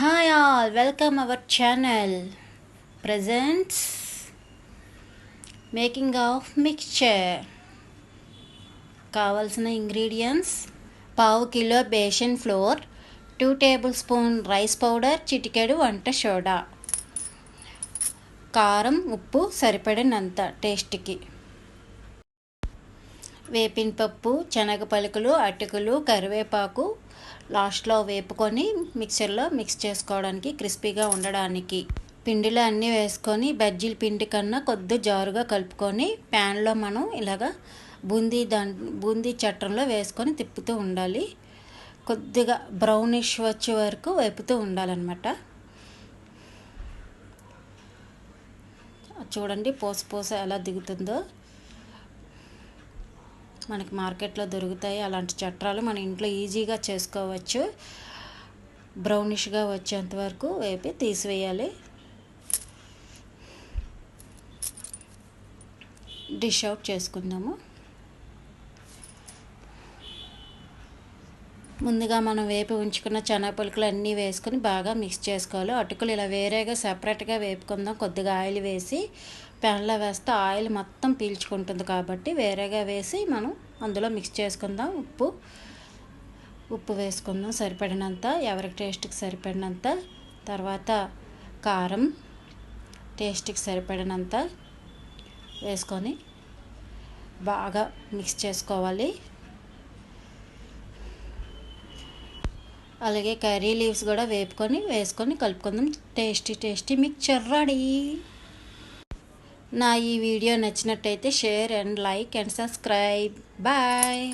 Hi all, welcome our channel. Presents making of mixture. కావాల్సిన ingredients పావు kilo basin floor, 2 table spoon rice powder, చిటికెడు వంట soda, కారం ఉప్పు సరిపడినంత టేస్ట్కి, వేపిన పప్పు, శనగ పలుకులు, అటుకులు, కరివేపాకు లాస్ట్లో వేపుకొని మిక్సర్లో మిక్స్ చేసుకోవడానికి క్రిస్పీగా ఉండడానికి. పిండిలో అన్నీ వేసుకొని బజ్జీల పిండి కన్నా కొద్ది జారుగా కలుపుకొని ప్యాన్లో మనం ఇలాగా బూందీ చట్రంలో వేసుకొని తిప్పుతూ ఉండాలి. కొద్దిగా బ్రౌనిష్ వచ్చే వరకు వేపుతూ ఉండాలన్నమాట. చూడండి పోస ఎలా దిగుతుందో. మనకి మార్కెట్లో దొరుకుతాయి అలాంటి చట్రాలు, మన ఇంట్లో ఈజీగా చేసుకోవచ్చు. బ్రౌనిష్గా వచ్చేంత వరకు వేపి తీసివేయాలి. డిష్ అవుట్ చేసుకుందాము. ముందుగా మనం వేపి ఉంచుకున్న శనగపలుకులు అన్నీ వేసుకొని బాగా మిక్స్ చేసుకోవాలి. అటుకులు ఇలా వేరేగా సపరేట్గా వేపుకుందాం. కొద్దిగా ఆయిల్ వేసి ప్యాన్లో వేస్తే ఆయిల్ మొత్తం పీల్చుకుంటుంది కాబట్టి వేరేగా వేసి మనం అందులో మిక్స్ చేసుకుందాం. ఉప్పు వేసుకుందాం సరిపడినంత, ఎవరికి టేస్ట్కి సరిపడినంత. తర్వాత కారం టేస్ట్కి సరిపడినంత వేసుకొని బాగా మిక్స్ చేసుకోవాలి. అలాగే కర్రీ లీవ్స్ కూడా వేసుకొని కలుపుకుందాం. Tasty mixture ready. నా ఈ వీడియో నచ్చినట్టయితే share and like and subscribe. Bye.